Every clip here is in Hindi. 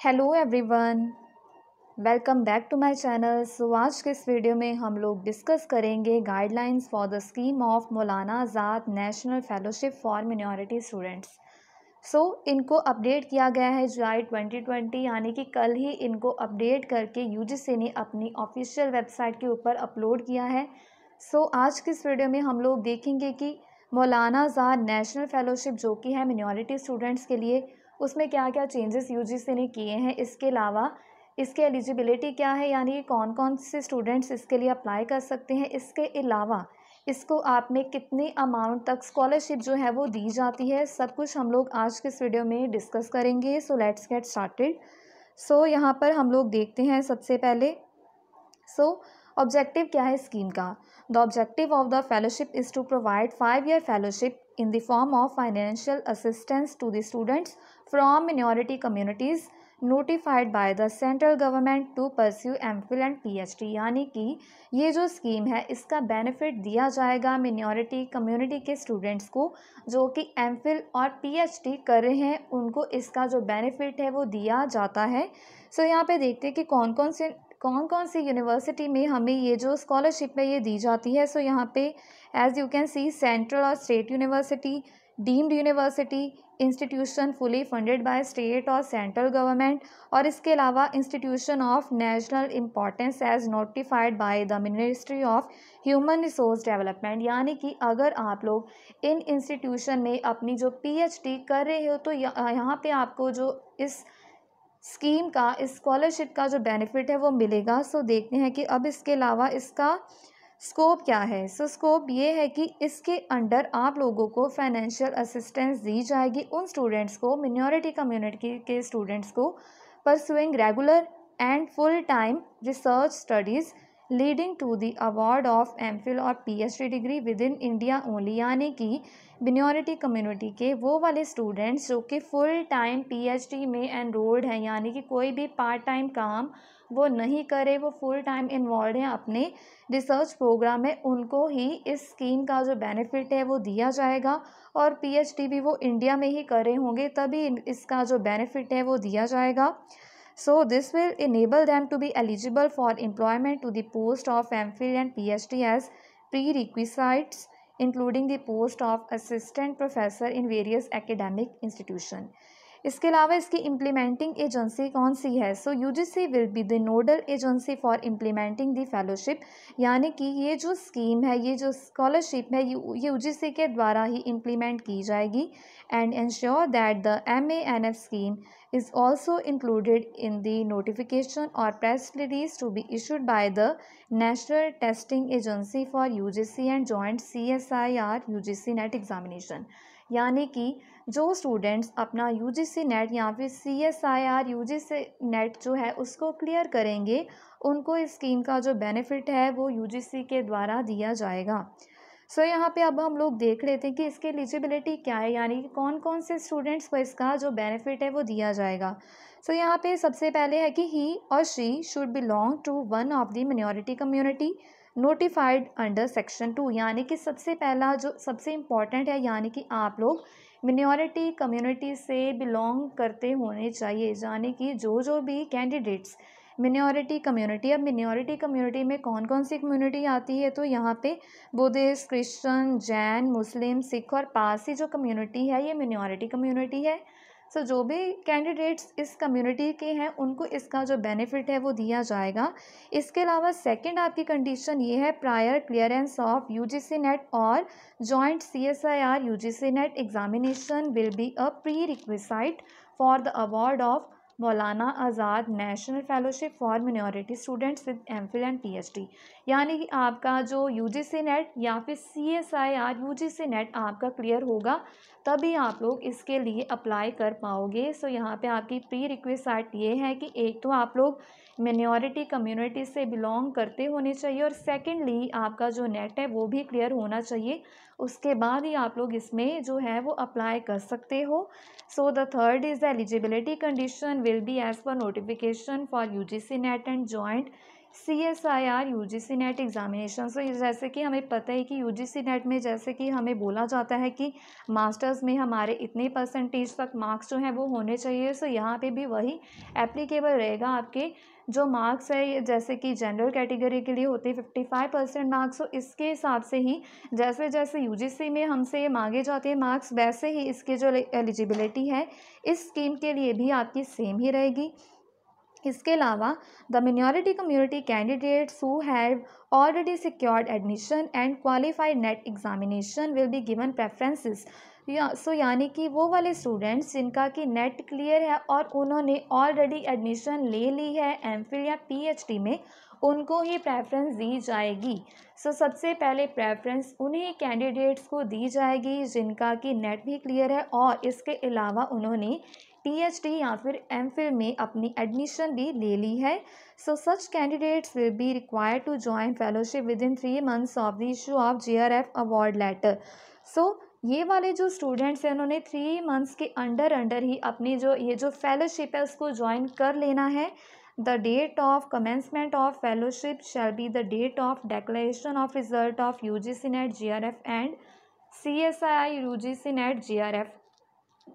Hello everyone, welcome back to my channel. आज के इस वीडियो में हम लोग डिस्कस करेंगे guidelines for the scheme of Maulana Azad national fellowship for minority students. इनको अपडेट किया गया है जुलाई 2020, यानी कि कल ही इनको अपडेट करके यूजीसी ने अपनी ऑफिशियल वेबसाइट के ऊपर अपलोड किया है। आज की इस वीडियो में हम लोग देखेंगे कि मौलाना आज़ाद नेशनल फेलोशिप जो कि है मिनॉरिटी स्टूडेंट्स के लिए, उसमें क्या क्या चेंजेस यूजीसी ने किए हैं। इसके अलावा इसके एलिजिबिलिटी क्या है, यानी कि कौन कौन से स्टूडेंट्स इसके लिए अप्लाई कर सकते हैं। इसके अलावा इसको आप में कितनी अमाउंट तक स्कॉलरशिप जो है वो दी जाती है, सब कुछ हम लोग आज के इस वीडियो में डिस्कस करेंगे। Let's get started. यहाँ पर हम लोग देखते हैं सबसे पहले ऑब्जेक्टिव क्या है स्कीम का। The objective of the fellowship is to provide 5-year fellowship in the form of financial assistance to the students from minority communities notified by the central government to pursue MPhil and PhD। यानी कि ये जो स्कीम है इसका बेनिफिट दिया जाएगा मिनॉरिटी कम्युनिटी के स्टूडेंट्स को जो कि MPhil और PhD कर रहे हैं, उनको इसका जो बेनिफिट है वो दिया जाता है। यहाँ पे देखते हैं कि कौन कौन सी यूनिवर्सिटी में हमें ये जो स्कॉलरशिप है ये दी जाती है। यहाँ पे as you can see central और state university, deemed university, institution fully funded by state और सेंट्रल गवर्नमेंट, और इसके अलावा institution of national importance as notified by the ministry of human resource development. यानी कि अगर आप लोग इन इंस्टीट्यूशन में अपनी जो PhD कर रहे हो तो यहाँ पे आपको जो इस स्कीम का, इस स्कॉलरशिप का जो बेनिफिट है वो मिलेगा। देखते हैं कि अब इसके अलावा इसका स्कोप क्या है। स्कोप ये है कि इसके अंडर आप लोगों को फाइनेंशियल असिस्टेंस दी जाएगी उन स्टूडेंट्स को, मिनॉरिटी कम्युनिटी के स्टूडेंट्स को, pursuing regular and full time research studies leading to the award of MPhil और PhD degree within India only. यानी कि मिनॉरिटी कम्युनिटी के वो वाले स्टूडेंट्स जो कि फुल टाइम PhD में एनरोल्ड हैं, यानी कि कोई भी पार्ट टाइम काम वो नहीं करे, वो फुल टाइम इन्वॉल्व हैं अपने रिसर्च प्रोग्राम में, उनको ही इस स्कीम का जो बेनिफिट है वो दिया जाएगा। और PhD भी वो इंडिया में ही कर रहे होंगे तभी इसका जो बेनिफिट है वो दिया जाएगा। This will enable them to be eligible for employment to the post of MPhil and PhD as prerequisites, including the post of assistant professor in various academic institution। इसके अलावा इसकी इम्प्लीमेंटिंग एजेंसी कौन सी है। UGC will be the nodal agency for implementing the fellowship. यानी कि ये जो स्कीम है, ये जो स्कॉलरशिप है, ये UGC के द्वारा ही इम्प्लीमेंट की जाएगी and ensure that the MANF scheme is also included in the notification or press release to be issued by the National Testing Agency for UGC and Joint CSIR UGC NET examination। यानी कि जो स्टूडेंट्स अपना UGC NET या फिर CSIR UGC NET जो है उसको क्लियर करेंगे, उनको इस स्कीम का जो बेनिफिट है वो UGC के द्वारा दिया जाएगा। यहाँ पे अब हम लोग देख लेते हैं कि इसकी एलिजिबिलिटी क्या है, यानी कि कौन कौन से स्टूडेंट्स को इसका जो बेनिफिट है वो दिया जाएगा। यहाँ पे सबसे पहले है कि ही और she should belong to one of the minority community notified under section 2। यानी कि सबसे पहला जो सबसे इम्पॉर्टेंट है, यानी कि आप लोग मिनॉरिटी कम्युनिटी से बिलोंग करते होने चाहिए। यानी कि जो भी कैंडिडेट्स मिनॉरिटी कम्युनिटी, अब मिनॉरिटी कम्युनिटी में कौन कौन सी कम्युनिटी आती है, तो यहाँ पे बुद्धिस्ट, क्रिश्चियन, जैन, मुस्लिम, सिख और पारसी जो कम्युनिटी है ये मिनॉरिटी कम्युनिटी है। जो भी कैंडिडेट्स इस कम्युनिटी के हैं उनको इसका जो बेनिफिट है वो दिया जाएगा। इसके अलावा सेकंड आपकी कंडीशन ये है, prior clearance of UGC NET और joint CSIR UGC NET examination will be a prerequisite for the award of Maulana Azad national fellowship for minority students with MPhil and PhD। यानी कि आपका जो UGC NET या फिर CSIR UGC NET आपका क्लियर होगा तभी आप लोग इसके लिए अप्लाई कर पाओगे। यहाँ पे आपकी प्री रिक्विसाइट ये है कि एक तो आप लोग मिनॉरिटी कम्युनिटी से बिलोंग करते होने चाहिए और सेकेंडली आपका जो नेट है वो भी क्लियर होना चाहिए, उसके बाद ही आप लोग इसमें जो है वो अप्लाई कर सकते हो। The third is the eligibility condition will be as per notification for UGC NET and joint CSIR UGC NET examination. So जैसे कि हमें पता है कि UGC नेट में जैसे कि हमें बोला जाता है कि मास्टर्स में हमारे इतने परसेंटेज तक मार्क्स जो हैं वो होने चाहिए। सो यहाँ पे भी वही एप्लीकेबल रहेगा। आपके जो मार्क्स है जैसे कि जनरल कैटेगरी के लिए होते हैं 55% मार्क्स, तो इसके हिसाब से ही जैसे जैसे UGC में हमसे मांगे जाते हैं मार्क्स, वैसे ही इसके जो एलिजिबिलिटी है इस स्कीम के लिए भी आपकी सेम ही रहेगी। इसके अलावा the minority community candidates who have already secured admission and qualified net examination will be given preferences. यानी कि वो वाले स्टूडेंट्स जिनका कि नेट क्लियर है और उन्होंने ऑलरेडी एडमिशन ले ली है MPhil या PhD में, उनको ही प्रेफरेंस दी जाएगी। सबसे पहले प्रेफरेंस उन्हीं कैंडिडेट्स को दी जाएगी जिनका कि नेट भी क्लियर है और इसके अलावा उन्होंने PhD या फिर MPhil में अपनी एडमिशन भी ले ली है। Such candidates will be required to join fellowship within 3 months of the issue of GRF award letter. ये वाले जो स्टूडेंट्स हैं उन्होंने 3 months के अंडर ही अपनी जो फेलोशिप है उसको ज्वाइन कर लेना है। The date of commencement of fellowship shall be the date of declaration of result of UGC NET GRF and CSIR UGC NET GRF।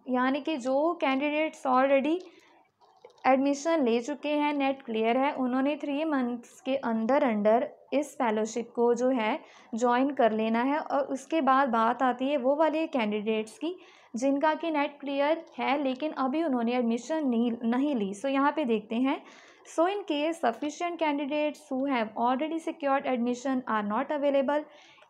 यानी कि जो कैंडिडेट्स ऑलरेडी एडमिशन ले चुके हैं, नेट क्लियर है, उन्होंने 3 months के अंदर इस फेलोशिप को जो है ज्वाइन कर लेना है। और उसके बाद बात आती है वो वाले कैंडिडेट्स की जिनका कि नेट क्लियर है लेकिन अभी उन्होंने एडमिशन नहीं ली। यहाँ पे देखते हैं। In case sufficient candidates who have already secured admission are not available,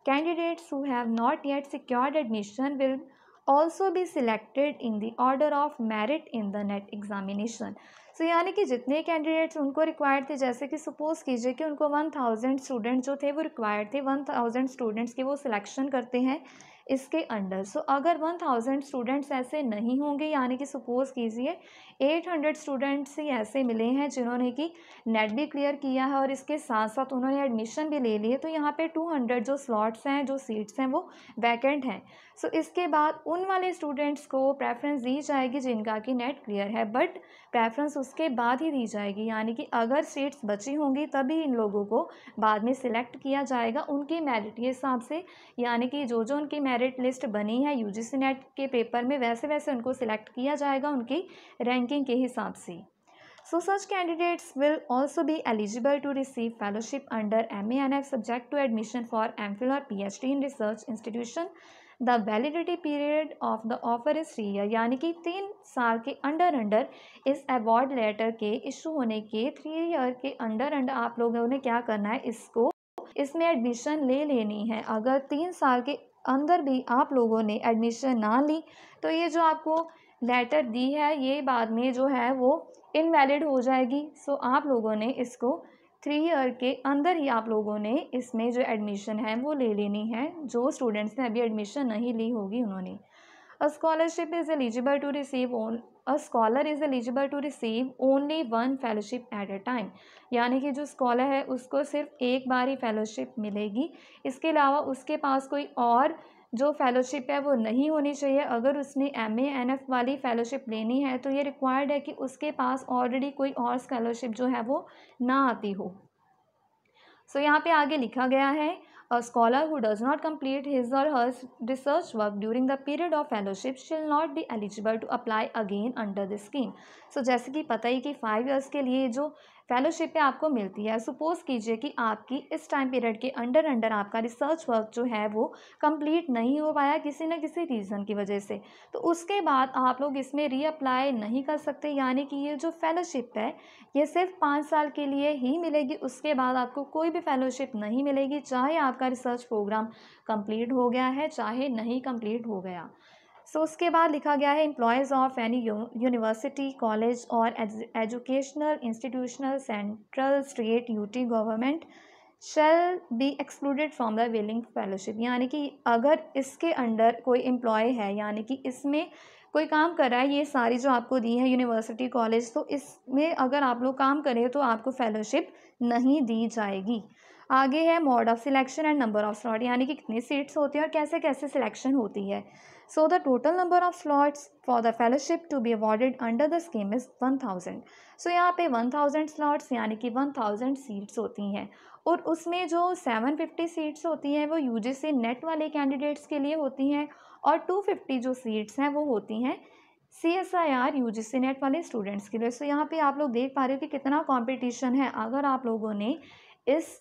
candidates who have not yet secured admission will also be selected in the order of merit in the net examination। यानी कि जितने कैंडिडेट्स उनको रिक्वायर्ड थे, जैसे कि सपोज कीजिए कि उनको 1000 स्टूडेंट जो थे वो रिक्वायर्ड थे, 1000 स्टूडेंट्स की वो सिलेक्शन करते हैं इसके अंडर। अगर 1000 स्टूडेंट्स ऐसे नहीं होंगे, यानी कि सपोज कीजिए 800 स्टूडेंट्स ही ऐसे मिले हैं जिन्होंने कि नेट भी क्लियर किया है और इसके साथ साथ उन्होंने एडमिशन भी ले लिए, तो यहाँ पे 200 जो स्लॉट्स हैं, जो सीट्स हैं वो वैकेंट हैं। इसके बाद उन वाले स्टूडेंट्स को प्रेफरेंस दी जाएगी जिनका कि नेट क्लियर है, बट प्रेफरेंस उसके बाद ही दी जाएगी। यानी कि अगर सीट्स बची होंगी तभी इन लोगों को बाद में सिलेक्ट किया जाएगा उनकी मेरिट के हिसाब से। यानी कि जो उनकी मेरिट लिस्ट बनी है UGC नेट के पेपर में, वैसे वैसे उनको सिलेक्ट किया जाएगा उनकी रैंकिंग के हिसाब से। Such candidates will also be eligible to receive fellowship under MA&F subject to admission for MPhil or PhD in research institution। The validity period of the offer is 3 year। यानी कि 3 साल के अंडर इस अवार्ड लेटर के इशू होने के 3 ईयर के अंडर आप लोगों ने क्या करना है, इसमें एडमिशन ले लेनी है। अगर 3 साल के अंदर भी आप लोगों ने एडमिशन ना ली तो ये जो आपको लेटर दी है ये बाद में जो है वो इनवैलिड हो जाएगी। आप लोगों ने इसको 3 ईयर के अंदर ही आप लोगों ने इसमें जो एडमिशन है वो ले लेनी है, जो स्टूडेंट्स ने अभी एडमिशन नहीं ली होगी उन्होंने। A scholar is eligible to receive only one fellowship at a time। यानी कि जो स्कॉलर है उसको सिर्फ एक बार ही फेलोशिप मिलेगी, इसके अलावा उसके पास कोई और जो फेलोशिप है वो नहीं होनी चाहिए। अगर उसने MA&F वाली फेलोशिप लेनी है तो ये रिक्वायर्ड है कि उसके पास ऑलरेडी कोई और फेलोशिप जो है वो ना आती हो। यहाँ पे आगे लिखा गया है, A scholar who does not complete his or her research work during the period of fellowship shall not be eligible to apply again under this scheme। जैसे कि पता ही कि 5 years के लिए जो फेलोशिप पे आपको मिलती है, सपोज कीजिए कि आपकी इस टाइम पीरियड के अंडर आपका रिसर्च वर्क जो है वो कंप्लीट नहीं हो पाया किसी न किसी रीज़न की वजह से, तो उसके बाद आप लोग इसमें रीअप्लाई नहीं कर सकते। यानी कि ये जो फेलोशिप है ये सिर्फ 5 साल के लिए ही मिलेगी, उसके बाद आपको कोई भी फेलोशिप नहीं मिलेगी, चाहे आपका रिसर्च प्रोग्राम कंप्लीट हो गया है चाहे नहीं कंप्लीट हो गया। उसके बाद लिखा गया है, employees of any university, college और educational institutional central state UT government shall be excluded from the willing fellowship. यानी कि अगर इसके अंडर कोई एम्प्लॉय है, यानी कि इसमें कोई काम कर रहा है, ये सारी जो आपको दी है यूनिवर्सिटी, कॉलेज, तो इसमें अगर आप लोग काम करें तो आपको फेलोशिप नहीं दी जाएगी। आगे है mode of selection and number of slot, यानी कि कितनी सीट्स होती हैं और कैसे कैसे सिलेक्शन होती है। So the total number of slots for the fellowship to be awarded under the scheme is 1000। सो यहाँ पे 1000 स्लॉट्स यानी कि 1000 सीट्स होती हैं, और उसमें जो 750 सीट्स होती हैं वो यूजीसी नेट वाले कैंडिडेट्स के लिए होती हैं, और 250 जो सीट्स हैं वो होती हैं CSIR UGC नेट वाले स्टूडेंट्स के लिए। सो यहाँ पे आप लोग देख पा रहे हो कि कितना कंपटीशन है। अगर आप लोगों ने इस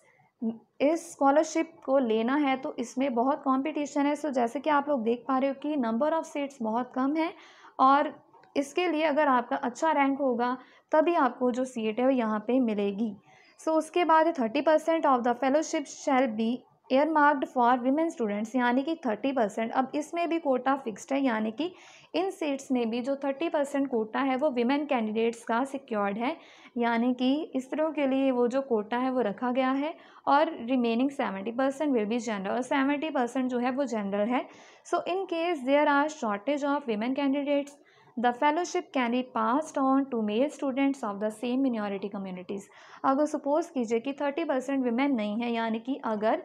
स्कॉलरशिप को लेना है तो इसमें बहुत कंपटीशन है। सो जैसे कि आप लोग देख पा रहे हो कि नंबर ऑफ़ सीट्स बहुत कम है, और इसके लिए अगर आपका अच्छा रैंक होगा तभी आपको जो सीट है वो यहाँ पे मिलेगी। सो उसके बाद 30% of the fellowship shall B air marked for women students, यानी कि 30%। अब इसमें भी कोटा फिक्स्ड है, यानी कि इन सीट्स में भी जो 30% कोटा है वो विमेन कैंडिडेट्स का सिक्योर्ड है, यानी कि स्त्रियों के लिए वो जो कोटा है वो रखा गया है, और रिमेनिंग 70% विल बी जनरल, और 70% जो है वो जनरल है। So in case there are shortage of women candidates, the fellowship can be passed on to male students of the same minority communities. अगर सपोज कीजिए कि 30% विमेन नहीं है, यानी कि अगर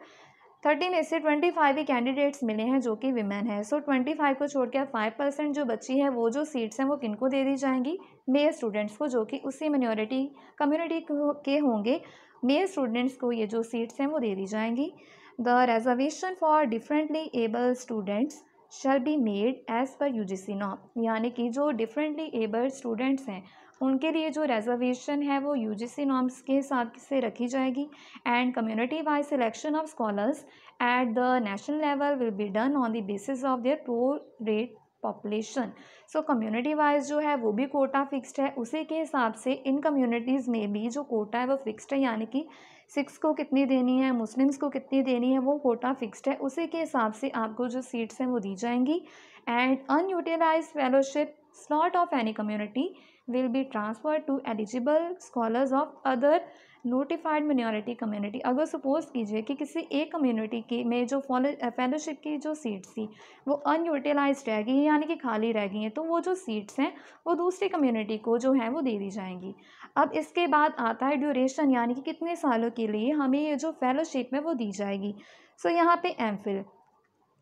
30 में से 25 ही कैंडिडेट्स मिले हैं जो कि विमेन है, सो 25 को छोड़ के 5% जो बची है वो जो सीट्स हैं वो किनको दे दी जाएंगी, मेल स्टूडेंट्स को, जो कि उसी मिनॉरिटी कम्युनिटी के होंगे। मेल स्टूडेंट्स को ये जो सीट्स हैं वो दे दी जाएंगी। The reservation for differently able students shall be made as per UGC norm, यानी कि जो डिफरेंटली एबल स्टूडेंट्स हैं उनके लिए जो रिजर्वेशन है वो यूजीसी नॉर्म्स के हिसाब से रखी जाएगी। And community wise selection of scholars at the national level will be done on the basis of their pro rate population. So community wise जो है वो भी कोटा फिक्स्ड है, उसी के हिसाब से इन कम्युनिटीज़ में भी जो कोटा है वो फिक्स्ड है, यानी कि सिक्स को कितनी देनी है, मुस्लिम्स को कितनी देनी है, वो कोटा फिक्स्ड है, उसी के हिसाब से आपको जो सीट्स हैं वो दी जाएंगी। And unutilise fellowship slot of any community will be transferred to eligible scholars of other notified minority community। अगर सपोज कीजिए कि किसी एक कम्युनिटी की में जो फेलोशिप की जो सीट्स थी वो अनयूटिलाइज रह गई हैं, यानी कि खाली रह गई हैं, तो वो जो सीट्स हैं वो दूसरी कम्युनिटी को जो है वो दे दी जाएंगी। अब इसके बाद आता है ड्यूरेशन, यानी कि कितने सालों के लिए हमें ये जो फेलोशिप है वो दी जाएगी। सो यहाँ पे एमफिल,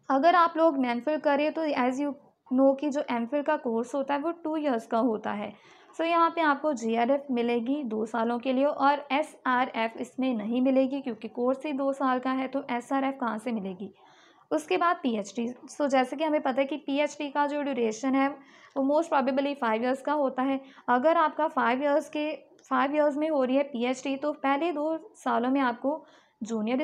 अगर आप लोग एमफिल करें तो एज यू नो कि जो एमफिल का कोर्स होता है वो 2 इयर्स का होता है। सो यहाँ पे आपको जीआरएफ मिलेगी 2 सालों के लिए, और एसआरएफ इसमें नहीं मिलेगी क्योंकि कोर्स ही 2 साल का है, तो एसआरएफ कहाँ से मिलेगी। उसके बाद पीएचडी। सो जैसे कि हमें पता है कि पीएचडी का जो ड्यूरेशन है वो मोस्ट प्रॉबेबली 5 इयर्स का होता है। अगर आपका 5 इयर्स में हो रही है पीएचडी तो पहले 2 सालों में आपको जूनियर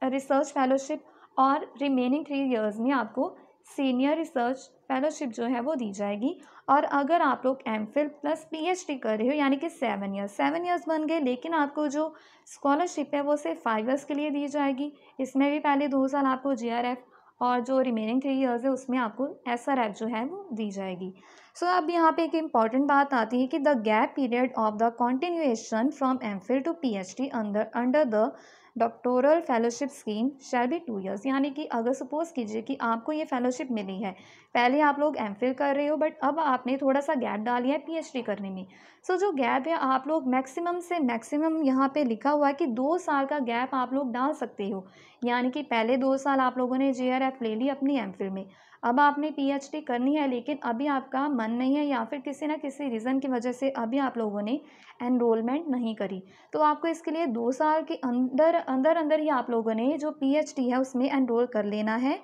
रिसर्च फेलोशिप और रिमेनिंग 3 इयर्स में आपको सीनियर रिसर्च फेलोशिप जो है वो दी जाएगी। और अगर आप लोग एमफिल प्लस पीएचडी कर रहे हो यानी कि 7 इयर्स बन गए, लेकिन आपको जो स्कॉलरशिप है वो सिर्फ 5 इयर्स के लिए दी जाएगी। इसमें भी पहले 2 साल आपको जीआरएफ और जो रिमेनिंग 3 इयर्स है उसमें आपको एसआरएफ जो है वो दी जाएगी। सो अब यहाँ पे एक इम्पॉर्टेंट बात आती है कि the gap period of the continuation from MPhil to PhD under the doctoral fellowship scheme shall be 2 years, यानी कि अगर सपोज कीजिए कि आपको ये फेलोशिप मिली है, पहले आप लोग एमफिल कर रहे हो बट अब आपने थोड़ा सा गैप डाल लिया है पीएचडी करने में। सो जो गैप है आप लोग मैक्सिमम से मैक्सिमम यहाँ पे लिखा हुआ है कि 2 साल का गैप आप लोग डाल सकते हो, यानी कि पहले 2 साल आप लोगों ने जीआरएफ ले ली अपनी एमफिल में, अब आपने पीएचडी करनी है लेकिन अभी आपका मन नहीं है या फिर किसी ना किसी रीज़न की वजह से अभी आप लोगों ने एनरोलमेंट नहीं करी, तो आपको इसके लिए 2 साल के अंदर ही आप लोगों ने जो पीएचडी है उसमें एनरोल कर लेना है।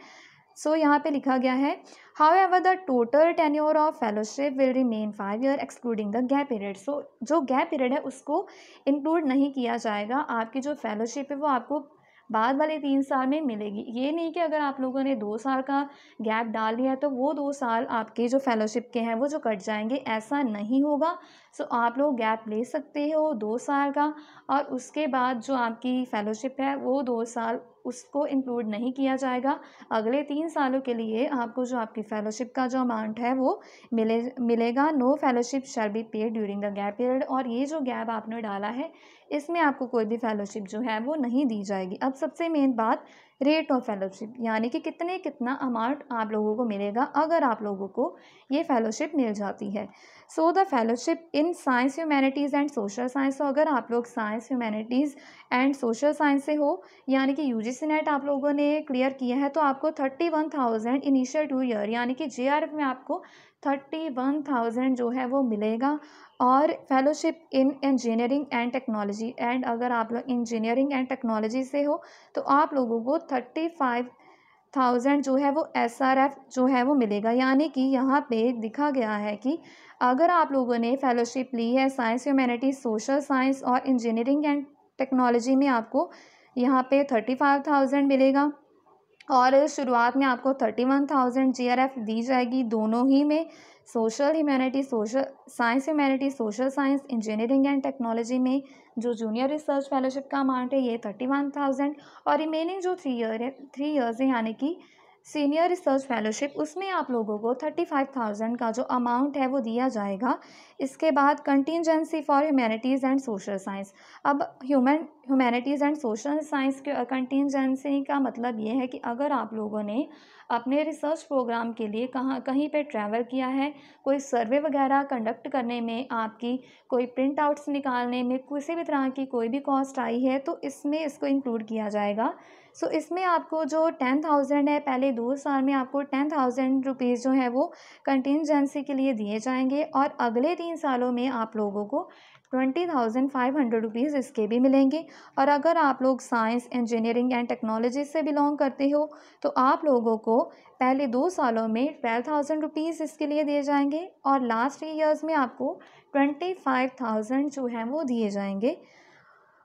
सो यहाँ पे लिखा गया है however the total tenure of fellowship will remain 5 year excluding the gap period. So जो गैप पीरियड है उसको इंक्लूड नहीं किया जाएगा, आपकी जो फेलोशिप है वो आपको बाद वाले 3 साल में मिलेगी। ये नहीं कि अगर आप लोगों ने 2 साल का गैप डाल दिया है तो वो 2 साल आपके जो फेलोशिप के हैं वो जो कट जाएंगे, ऐसा नहीं होगा। सो आप लोग गैप ले सकते हो 2 साल का, और उसके बाद जो आपकी फेलोशिप है वो 2 साल उसको इंक्लूड नहीं किया जाएगा। अगले 3 सालों के लिए आपको जो आपकी फेलोशिप का जो अमाउंट है वो मिलेगा। No fellowship shall be paid during the gap period. और ये जो गैप आपने डाला है इसमें आपको कोई भी फेलोशिप जो है वो नहीं दी जाएगी। अब सबसे मेन बात, रेट ऑफ फेलोशिप, यानी कि कितना अमाउंट आप लोगों को मिलेगा अगर आप लोगों को ये फेलोशिप मिल जाती है। So the fellowship in science, humanities and social science. तो अगर आप लोग science, humanities and social science से हो, यानी कि यूजीसी नेट आप लोगों ने क्लियर किया है, तो आपको 31,000 इनिशियल 2 ईयर, यानी कि जेआरएफ में आपको 31,000 जो है वो मिलेगा। और fellowship in engineering and technology, and अगर आप लोग इंजीनियरिंग एंड टेक्नोलॉजी से हो तो आप लोगों को 35,000 जो है वो एसआरएफ जो है वो मिलेगा। यानी कि यहाँ पे दिखा गया है कि अगर आप लोगों ने फेलोशिप ली है साइंस, ह्यूमैनिटीज, सोशल साइंस और इंजीनियरिंग एंड टेक्नोलॉजी में, आपको यहाँ पे 35,000 मिलेगा। और शुरुआत में आपको 31,000 जीआरएफ दी जाएगी दोनों ही में, social humanity, social science humanity, social science, engineering and technology में जो जूनियर रिसर्च फेलोशिप का अमाउंट है ये 31,000। और रिमेनिंग जो 3 ईयर्स है यानी कि सीनियर रिसर्च फेलोशिप, उसमें आप लोगों को 35,000 का जो अमाउंट है वो दिया जाएगा। इसके बाद contingency for humanities and social science. अब ह्यूमैनिटीज़ एंड सोशल साइंस के कंटिजेंसी का मतलब ये है कि अगर आप लोगों ने अपने रिसर्च प्रोग्राम के लिए कहीं पे ट्रैवल किया है, कोई सर्वे वगैरह कंडक्ट करने में, आपकी कोई प्रिंट आउट्स निकालने में किसी भी तरह की कोई भी कॉस्ट आई है, तो इसमें इसको इंक्लूड किया जाएगा। सो इसमें आपको जो 10,000 है, पहले 2 साल में आपको 10,000 रुपीज़ जो है वो कंटिजेंसी के लिए दिए जाएंगे। और अगले 3 सालों में आप लोगों को 20,500 रुपीज़ इसके भी मिलेंगे। और अगर आप लोग साइंस, इंजीनियरिंग एंड टेक्नोलॉजी से बिलोंग करते हो तो आप लोगों को पहले 2 सालों में 12,000 रुपीज़ इसके लिए दिए जाएंगे। और लास्ट 3 ईयर्स में आपको 25,000 जो है वो दिए जाएंगे।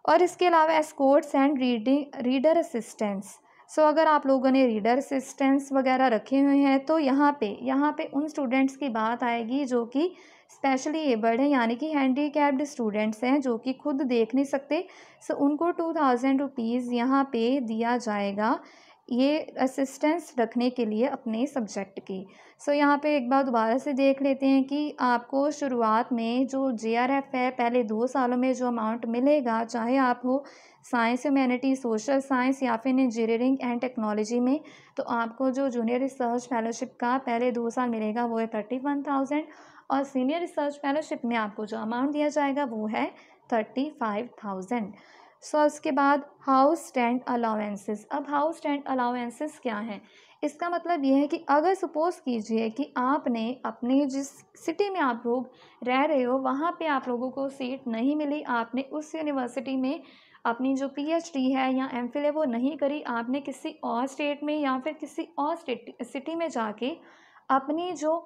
और इसके अलावा एस्कॉर्ट्स एंड रीडर असिस्टेंस। सो अगर आप लोगों ने रीडर असिस्टेंस वगैरह रखे हुए हैं तो यहाँ पे उन स्टूडेंट्स की बात आएगी जो कि स्पेशली एबल्ड हैं, यानी कि हैंडीकैप्ड स्टूडेंट्स हैं जो कि खुद देख नहीं सकते। सो उनको 2,000 रुपीज़ यहाँ पे दिया जाएगा ये असिस्टेंस रखने के लिए अपने सब्जेक्ट की। सो यहाँ पे एक बार दोबारा से देख लेते हैं कि आपको शुरुआत में जो जेआरएफ है पहले 2 सालों में जो अमाउंट मिलेगा, चाहे आप हो साइंस, ह्यूमैनिटी, सोशल साइंस या फिर इंजीनियरिंग एंड टेक्नोलॉजी में, तो आपको जो जूनियर रिसर्च फेलोशिप का पहले 2 साल मिलेगा वो है 31,000। और सीनियर रिसर्च फेलोशिप में आपको जो अमाउंट दिया जाएगा वो है 35,000। सो उसके बाद हाउस रेंट अलाउंसेस। अब हाउस रेंट अलाउंसेस क्या हैं? इसका मतलब ये है कि अगर सपोज़ कीजिए कि आपने अपने जिस सिटी में आप लोग रह रहे हो वहाँ पे आप लोगों को सीट नहीं मिली, आपने उस यूनिवर्सिटी में अपनी जो पीएचडी है या एमफिल है वो नहीं करी, आपने किसी और स्टेट में या फिर किसी और सिटी में जाके अपनी जो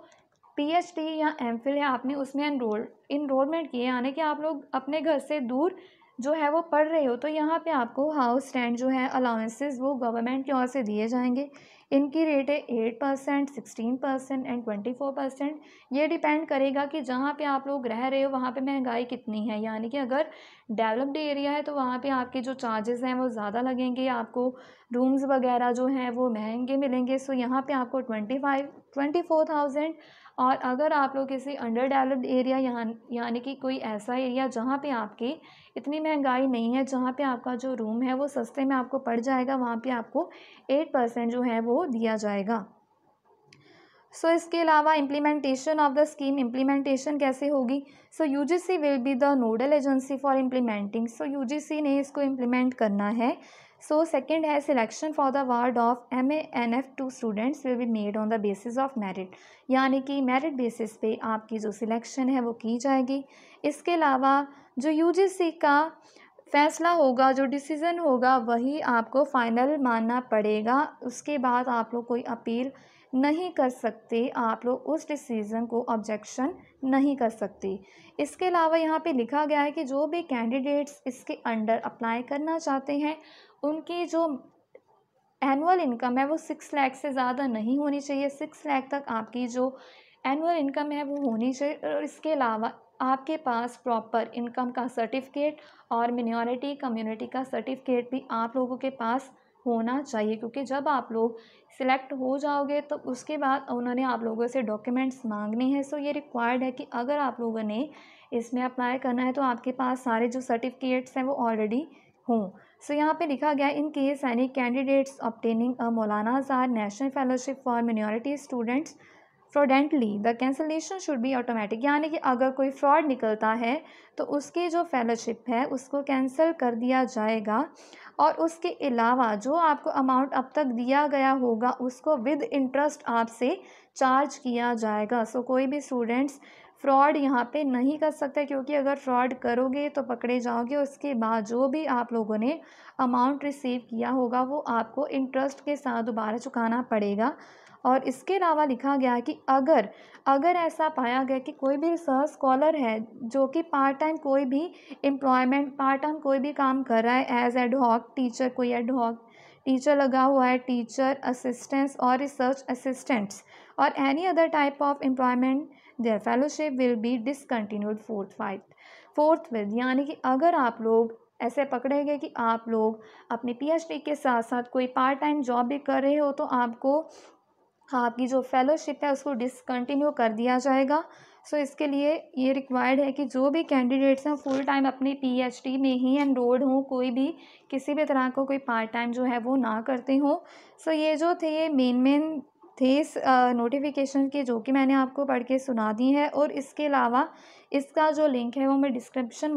पीएचडी या एमफिल है आपने उसमें इनरोलमेंट किए, यानी कि आप लोग अपने घर से दूर जो है वो पढ़ रहे हो, तो यहाँ पे आपको हाउस रेंट जो है अलाउंसेस वो गवर्नमेंट की ओर से दिए जाएंगे। इनकी रेट है 8%, 16% एंड 24%। ये डिपेंड करेगा कि जहाँ पे आप लोग रह रहे हो वहाँ पे महंगाई कितनी है, यानी कि अगर डेवलप्ड एरिया है तो वहाँ पे आपके जो चार्जेस हैं वो ज़्यादा लगेंगे, आपको रूम्स वगैरह जो हैं वो महंगे मिलेंगे। सो यहाँ पे आपको 24,000। और अगर आप लोग किसी अंडर डेवलप्ड एरिया यानी कि कोई ऐसा एरिया जहाँ पे आपकी इतनी महंगाई नहीं है, जहाँ पे आपका जो रूम है वो सस्ते में आपको पड़ जाएगा, वहाँ पे आपको 8% जो है वो दिया जाएगा। सो इसके अलावा implementation of the scheme, implementation कैसे होगी? So UGC will be the nodal agency for implementing. So UGC ने इसको इम्प्लीमेंट करना है। सो सेकंड है selection for the award of MANF to students will be made on the basis of merit, यानी कि मेरिट बेसिस पे आपकी जो सिलेक्शन है वो की जाएगी। इसके अलावा जो यूजीसी का फैसला होगा, जो डिसीज़न होगा वही आपको फाइनल मानना पड़ेगा। उसके बाद आप लोग कोई अपील नहीं कर सकते, आप लोग उस डिसीज़न को ऑब्जेक्शन नहीं कर सकते। इसके अलावा यहाँ पे लिखा गया है कि जो भी कैंडिडेट्स इसके अंडर अप्लाई करना चाहते हैं उनकी जो एनुअल इनकम है वो 6 लाख से ज़्यादा नहीं होनी चाहिए। 6 लाख तक आपकी जो एनुअल इनकम है वो होनी चाहिए। और इसके अलावा आपके पास प्रॉपर इनकम का सर्टिफिकेट और मिनॉरिटी कम्युनिटी का सर्टिफिकेट भी आप लोगों के पास होना चाहिए, क्योंकि जब आप लोग सिलेक्ट हो जाओगे तो उसके बाद उन्होंने आप लोगों से डॉक्यूमेंट्स मांगने हैं। सो ये रिक्वायर्ड है कि अगर आप लोगों ने इसमें अप्लाई करना है तो आपके पास सारे जो सर्टिफिकेट्स हैं वो ऑलरेडी हों। सो यहाँ पे लिखा गया, in case any candidates obtaining a Maulana Azad national fellowship for minority students fraudulently the cancellation should be automatic, यानी कि अगर कोई फ्रॉड निकलता है तो उसकी जो फेलोशिप है उसको कैंसिल कर दिया जाएगा, और उसके अलावा जो आपको अमाउंट अब तक दिया गया होगा उसको विद इंटरेस्ट आपसे चार्ज किया जाएगा। सो कोई भी स्टूडेंट्स फ्रॉड यहाँ पे नहीं कर सकते, क्योंकि अगर फ्रॉड करोगे तो पकड़े जाओगे। उसके बाद जो भी आप लोगों ने अमाउंट रिसीव किया होगा वो आपको इंटरेस्ट के साथ दोबारा चुकाना पड़ेगा। और इसके अलावा लिखा गया कि अगर ऐसा पाया गया कि कोई भी रिसर्च स्कॉलर है जो कि पार्ट टाइम कोई भी एम्प्लॉयमेंट, पार्ट टाइम कोई भी काम कर रहा है एज एड हॉक टीचर, कोई एड हॉक टीचर लगा हुआ है, टीचर असिस्टेंट्स और रिसर्च असिस्टेंट्स और any other type of employment, their fellowship will be discontinued forthwith, यानी कि अगर आप लोग ऐसे पकड़े गए कि आप लोग अपने पीएचडी के साथ साथ कोई पार्ट टाइम जॉब भी कर रहे हो तो आपको आपकी जो फेलोशिप है उसको डिसकंटिन्यू कर दिया जाएगा। सो इसके लिए ये रिक्वायर्ड है कि जो भी कैंडिडेट्स हैं फुल टाइम अपनी पीएचडी में ही एनरोल्ड हों, कोई भी किसी भी तरह का कोई पार्ट टाइम जो है वो ना करते हों। सो ये जो थे ये मेन थे इस नोटिफिकेशन के, जो कि मैंने आपको पढ़ के सुना दी है। और इसके अलावा इसका जो लिंक है वो मैं डिस्क्रिप्शन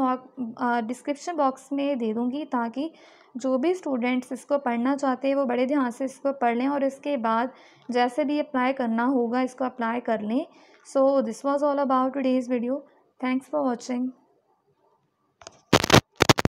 बॉक्स में दे दूँगी, ताकि जो भी स्टूडेंट्स इसको पढ़ना चाहते हैं वो बड़े ध्यान से इसको पढ़ लें और इसके बाद जैसे भी अप्लाई करना होगा इसको अप्लाई कर लें। So this was all about today's video. Thanks for watching.